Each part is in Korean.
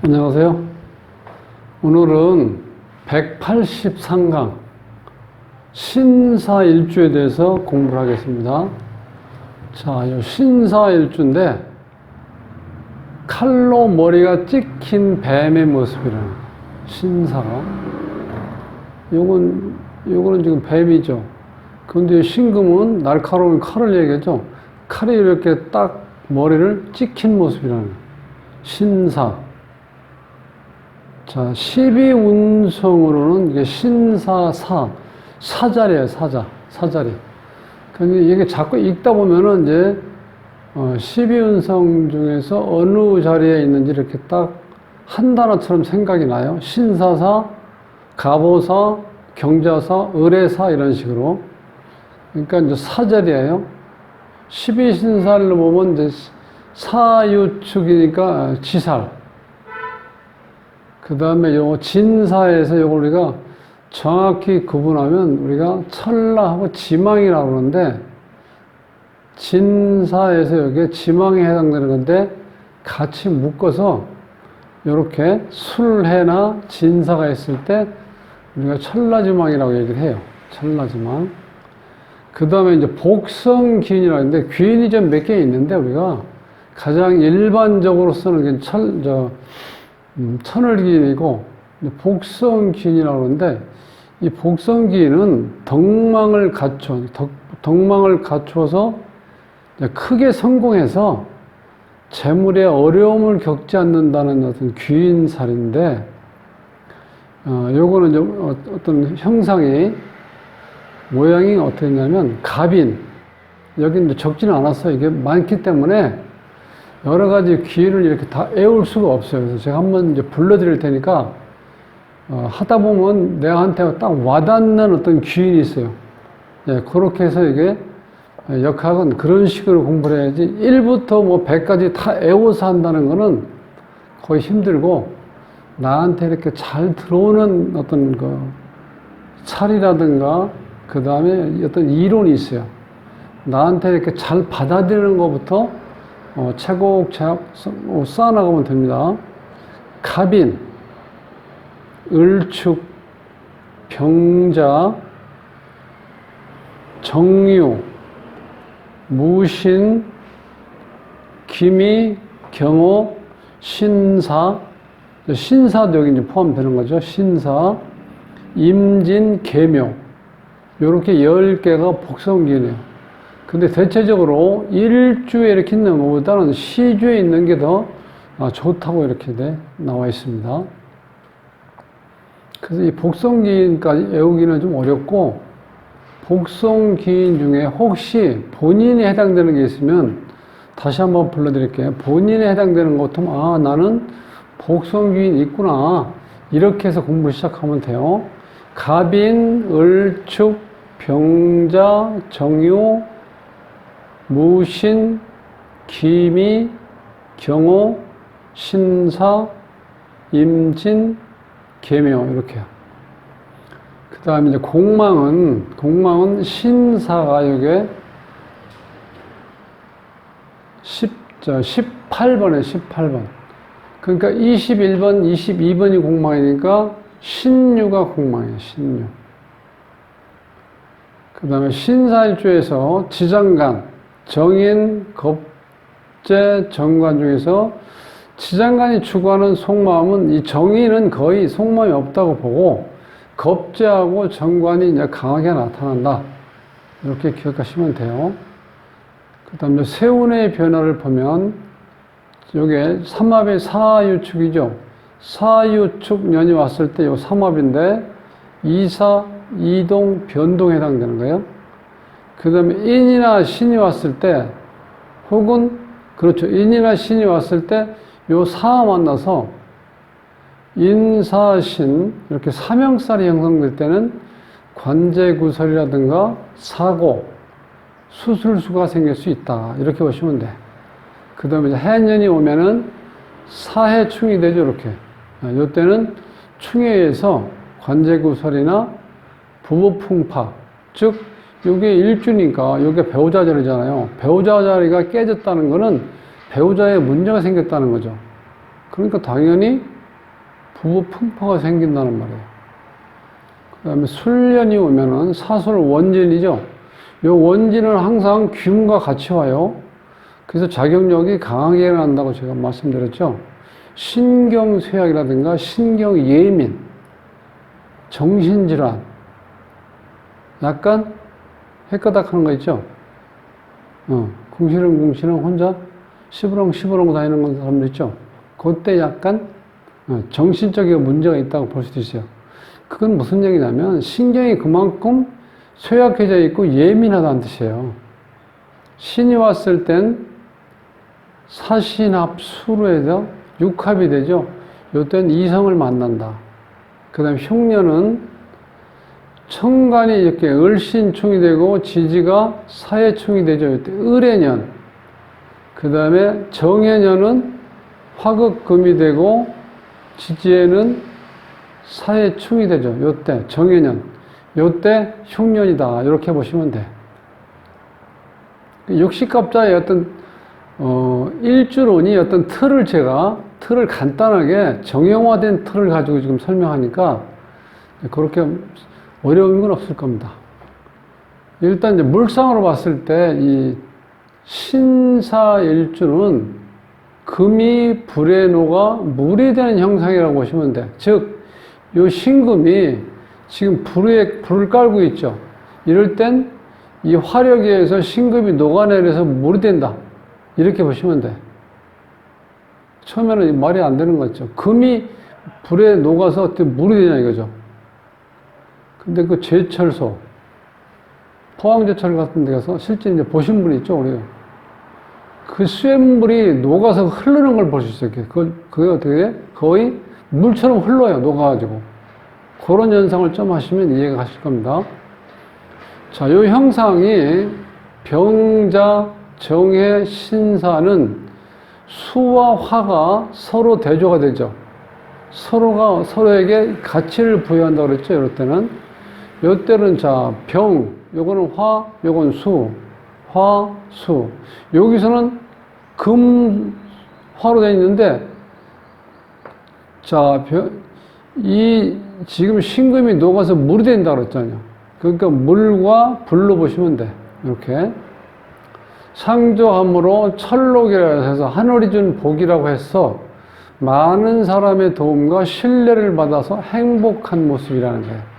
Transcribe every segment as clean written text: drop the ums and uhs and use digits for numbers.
안녕하세요. 오늘은 183강 신사일주에 대해서 공부를 하겠습니다. 자, 이 신사일주인데 칼로 머리가 찍힌 뱀의 모습이라는 신사가. 요거는 지금 뱀이죠. 그런데 신금은 날카로운 칼을 얘기하죠. 칼이 이렇게 딱 머리를 찍힌 모습이라는 신사. 자, 12운성으로는 이게 신사사, 사자리예요, 사자리. 근데 이게 자꾸 읽다 보면은 이제 12운성 중에서 어느 자리에 있는지 이렇게 딱 한 단어처럼 생각이 나요. 신사사, 갑오사, 경자사, 을의사 이런 식으로. 그러니까 이제 사자리예요. 12신살로 보면 이제 사유축이니까 지살. 그 다음에 요 진사에서 요걸 우리가 정확히 구분하면 우리가 천라하고 지망이라고 그러는데, 진사에서 여기에 지망에 해당되는 건데 같이 묶어서 요렇게 술해나 진사가 있을 때 우리가 천라지망이라고 얘기를 해요. 천라지망. 그 다음에 이제 복성기인이라고 하는데, 귀인이 좀 몇 개 있는데 우리가 가장 일반적으로 쓰는 게 천을기인이고 복성기인이라고 하는데, 이 복성기인은 덕망을 갖추어서 크게 성공해서 재물에 어려움을 겪지 않는다는 어떤 귀인살인데, 요거는 좀 어떤 형상이 모양이 어떻게 했냐면 갑인. 여기 이제 적지는 않았어요. 이게 많기 때문에 여러 가지 귀인을 이렇게 다 외울 수가 없어요. 그래서 제가 한번 이제 불러드릴 테니까 하다 보면 내한테 딱 와닿는 어떤 귀인이 있어요. 예, 그렇게 해서 이게 역학은 그런 식으로 공부를 해야지 1부터 뭐 100까지 다 외워서 한다는 거는 거의 힘들고, 나한테 이렇게 잘 들어오는 어떤 그 찰이라든가 그 다음에 어떤 이론이 있어요. 나한테 이렇게 잘 받아들이는 것부터 차곡차곡 쌓아나가면 됩니다. 갑인, 을축, 병자, 정유, 무신, 기미, 경호, 신사. 신사도 여기 이제 포함되는 거죠. 신사, 임진, 계묘. 요렇게 10개가 복성기네요. 근데 대체적으로 일주에 이렇게 있는 것보다는 시주에 있는 게 더 좋다고 이렇게 나와 있습니다. 그래서 이 복성기인까지 외우기는 좀 어렵고, 복성기인 중에 혹시 본인이 해당되는 게 있으면 다시 한번 불러드릴게요. 본인에 해당되는 것도 나는 복성기인 있구나, 이렇게 해서 공부 시작하면 돼요. 갑인, 을축, 병자, 정유, 무신, 기미, 경호, 신사, 임진, 계묘, 이렇게요. 그 다음에 이제 공망은 신사가 여기에 18번에 18번. 그러니까 21번, 22번이 공망이니까 신유가 공망이에요, 신유. 그 다음에 신사일주에서 지장간, 정인, 겁재, 정관 중에서 지장간이 추구하는 속마음은, 이 정인은 거의 속마음이 없다고 보고, 겁재하고 정관이 이제 강하게 나타난다, 이렇게 기억하시면 돼요. 그 다음에 세운의 변화를 보면, 요게 삼합의 사유축이죠. 사유축 년이 왔을 때 요 삼합인데, 이사, 이동, 변동에 해당되는 거예요. 그 다음에 인이나 신이 왔을 때, 혹은, 그렇죠, 인이나 신이 왔을 때 요 사와 만나서 인사신, 이렇게 사명살이 형성될 때는 관제구설이라든가 사고, 수술수가 생길 수 있다, 이렇게 보시면 돼. 그 다음에 이제 해년이 오면은 사해충이 되죠, 이렇게. 요때는 충에 의해서 관제구설이나 부부풍파, 즉 요게 일주니까 요게 배우자 자리잖아요. 배우자 자리가 깨졌다는 거는 배우자에 문제가 생겼다는 거죠. 그러니까 당연히 부부 풍파가 생긴다는 말이에요. 그 다음에 술년이 오면은 사술 원진이죠. 요 원진은 항상 귀문과 같이 와요. 그래서 작용력이 강하게 난다고 제가 말씀드렸죠. 신경쇠약이라든가 신경예민, 정신질환, 약간 헷가닥 하는 거 있죠. 궁시렁궁시렁 혼자 시부렁시부렁 다니는 사람들 있죠. 그때 약간 정신적인 문제가 있다고 볼 수도 있어요. 그건 무슨 얘기냐면 신경이 그만큼 쇠약해져 있고 예민하다는 뜻이에요. 신이 왔을 땐 사신합수로 해서 육합이 되죠. 요때는 이성을 만난다. 그 다음에 흉년은 천간이 이렇게 을신충이 되고 지지가 사해충이 되죠. 이때 을해년. 그 다음에 정해년은 화극금이 되고 지지에는 사해충이 되죠. 요때 정해년. 요때 흉년이다. 이렇게 보시면 돼. 육식갑자의 어떤 일주론이 어떤 틀을 간단하게 정형화된 틀을 가지고 지금 설명하니까 그렇게 어려운 건 없을 겁니다. 일단 이제 물상으로 봤을 때 이 신사일주는 금이 불에 녹아 물이 되는 형상이라고 보시면 돼. 즉, 요 신금이 지금 불을 깔고 있죠. 이럴 땐 이 화력에 의해서 신금이 녹아내려서 물이 된다. 이렇게 보시면 돼. 처음에는 말이 안 되는 거죠. 금이 불에 녹아서 어떻게 물이 되냐 이거죠. 근데 그 제철소, 포항제철 같은 데 가서 실제 이제 보신 분이 있죠, 우리가. 그 쇳물이 녹아서 흐르는 걸 볼 수 있어요. 그게 어떻게 거의 물처럼 흘러요, 녹아가지고. 그런 현상을 좀 하시면 이해가 가실 겁니다. 자, 요 형상이 병자, 정해, 신사는 수와 화가 서로 대조가 되죠. 서로가 서로에게 가치를 부여한다고 그랬죠, 이럴 때는. 요때는 자, 병, 요거는 화, 요건 수, 화, 수. 여기서는 금, 화로 되어 있는데, 자, 지금 신금이 녹아서 물이 된다고 그랬잖아요. 그러니까 물과 불로 보시면 돼. 이렇게. 상조함으로 철록이라 해서 하늘이 준 복이라고 해서 많은 사람의 도움과 신뢰를 받아서 행복한 모습이라는 거예요.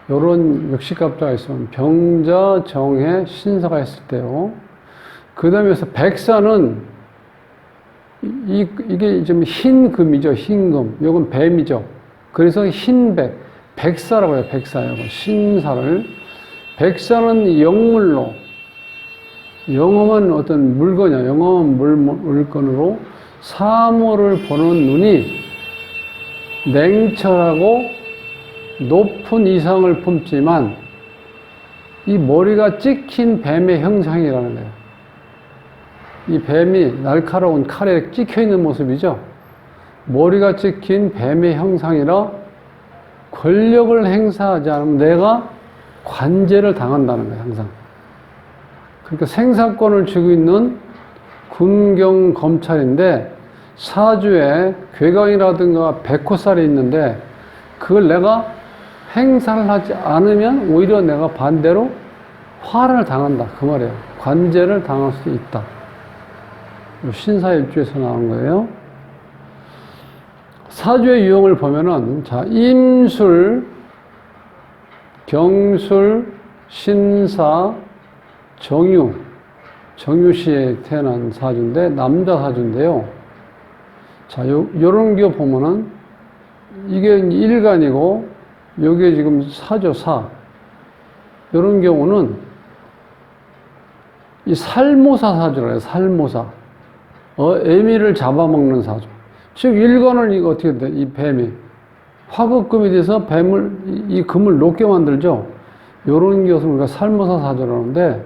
요런 역시갑자가 있으면 병자, 정해, 신사가 있을 때요. 그 다음에서 백사는 이게 좀 흰 금이죠. 흰 금. 요건 뱀이죠. 그래서 흰백. 백사라고 해요. 백사요. 신사를. 백사는 영물로. 영험한 어떤 물건이야. 영험한 물건으로 사물을 보는 눈이 냉철하고 높은 이상을 품지만 이 머리가 찍힌 뱀의 형상이라는 거예요. 이 뱀이 날카로운 칼에 찍혀 있는 모습이죠. 머리가 찍힌 뱀의 형상이라 권력을 행사하지 않으면 내가 관제를 당한다는 거예요, 항상. 그러니까 생사권을 쥐고 있는 군경 검찰인데 사주에 괴강이라든가 백호살이 있는데 그걸 내가 행사를 하지 않으면 오히려 내가 반대로 화를 당한다. 그 말이에요. 관제를 당할 수 있다. 신사일주에서 나온 거예요. 사주의 유형을 보면은, 자, 임술, 경술, 신사, 정유시에 태어난 사주인데, 남자 사주인데요. 자, 요런 거 보면은, 이게 일간이고, 요게 지금 사죠, 사. 요런 경우는, 이 살모사 사주라 해요, 살모사. 애미를 잡아먹는 사주. 즉, 일간을 이거 어떻게 돼? 이 뱀이. 화극금이 돼서 이 금을 녹게 만들죠? 요런 것을 우리가 살모사 사주라는데,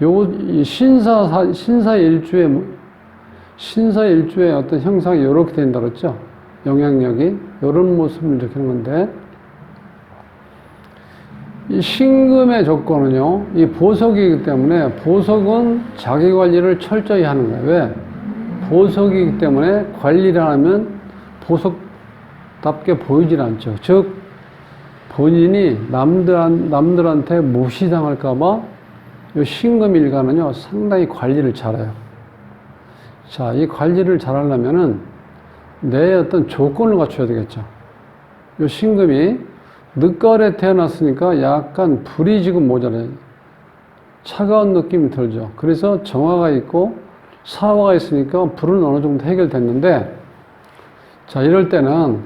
이 신사일주의 어떤 형상이 요렇게 된다 그랬죠? 영향력이. 요런 모습을 일으키는 건데, 이 신금의 조건은요, 이 보석이기 때문에 보석은 자기 관리를 철저히 하는 거예요. 왜? 보석이기 때문에 관리를 하면 보석답게 보이질 않죠. 즉, 본인이 남들한테 무시당할까봐 이 신금일간은요, 상당히 관리를 잘해요. 자, 이 관리를 잘하려면은 내 어떤 조건을 갖춰야 되겠죠. 이 신금이 늦가을에 태어났으니까 약간 불이 지금 모자라요. 차가운 느낌이 들죠. 그래서 정화가 있고 사화가 있으니까 불은 어느 정도 해결됐는데, 자, 이럴 때는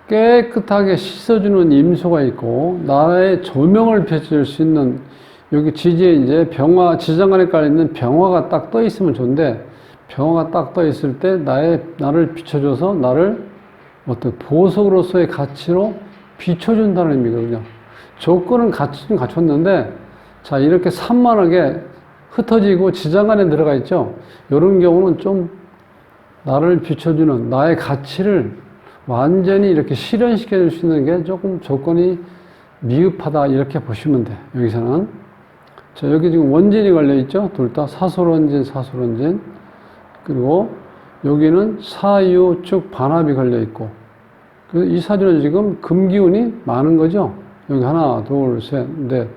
깨끗하게 씻어주는 임소가 있고 나라의 조명을 비춰줄 수 있는 여기 지지에 이제 병화, 지장간에 깔려있는 병화가 딱 떠 있으면 좋은데, 병화가 딱 떠 있을 때 나를 비춰줘서 나를 어떤 보석으로서의 가치로 비춰준다는 의미거든요. 조건은 갖췄는데, 자, 이렇게 산만하게 흩어지고 지장간에 들어가 있죠. 이런 경우는 좀 나를 비춰주는 나의 가치를 완전히 이렇게 실현시켜 줄 수 있는 게 조금 조건이 미흡하다, 이렇게 보시면 돼. 여기서는. 자, 여기 지금 원진이 걸려 있죠. 둘 다 사솔원진, 사솔원진. 그리고 여기는 사유축 반합이 걸려 있고, 그래서 이 사주는 지금 금기운이 많은 거죠. 여기 하나, 둘, 셋, 넷.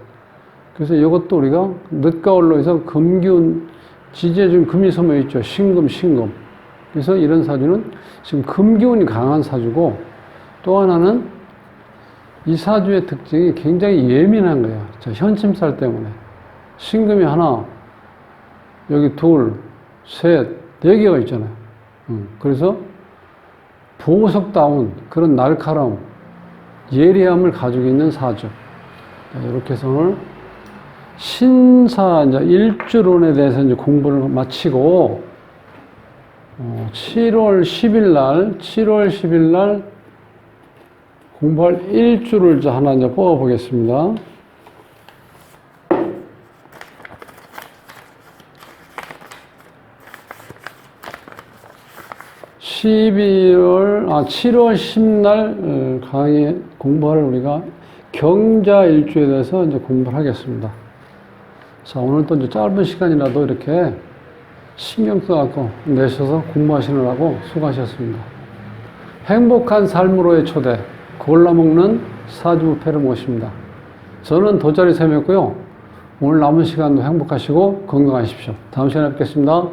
그래서 이것도 우리가 늦가을로 해서 금기운, 지지에 지금 금이 서며 있죠. 신금, 신금. 그래서 이런 사주는 지금 금기운이 강한 사주고, 또 하나는 이 사주의 특징이 굉장히 예민한 거예요. 자, 현침살 때문에. 신금이 하나, 여기 둘, 셋, 네 개가 있잖아요. 그래서 보석다운 그런 날카로움, 예리함을 가지고 있는 사주. 이렇게 해서 오늘 신사, 이제 일주론에 대해서 이제 공부를 마치고, 7월 10일 날 공부할 일주를 이제 하나 이제 뽑아 보겠습니다. 7월 10날 강의 공부할 우리가 경자 일주에 대해서 이제 공부를 하겠습니다. 자, 오늘 또 이제 짧은 시간이라도 이렇게 신경 써갖고 내셔서 공부하시느라고 수고하셨습니다. 행복한 삶으로의 초대, 골라먹는 사주부패를 모십니다. 저는 돗자리 쌤이었고요. 오늘 남은 시간도 행복하시고 건강하십시오. 다음 시간에 뵙겠습니다.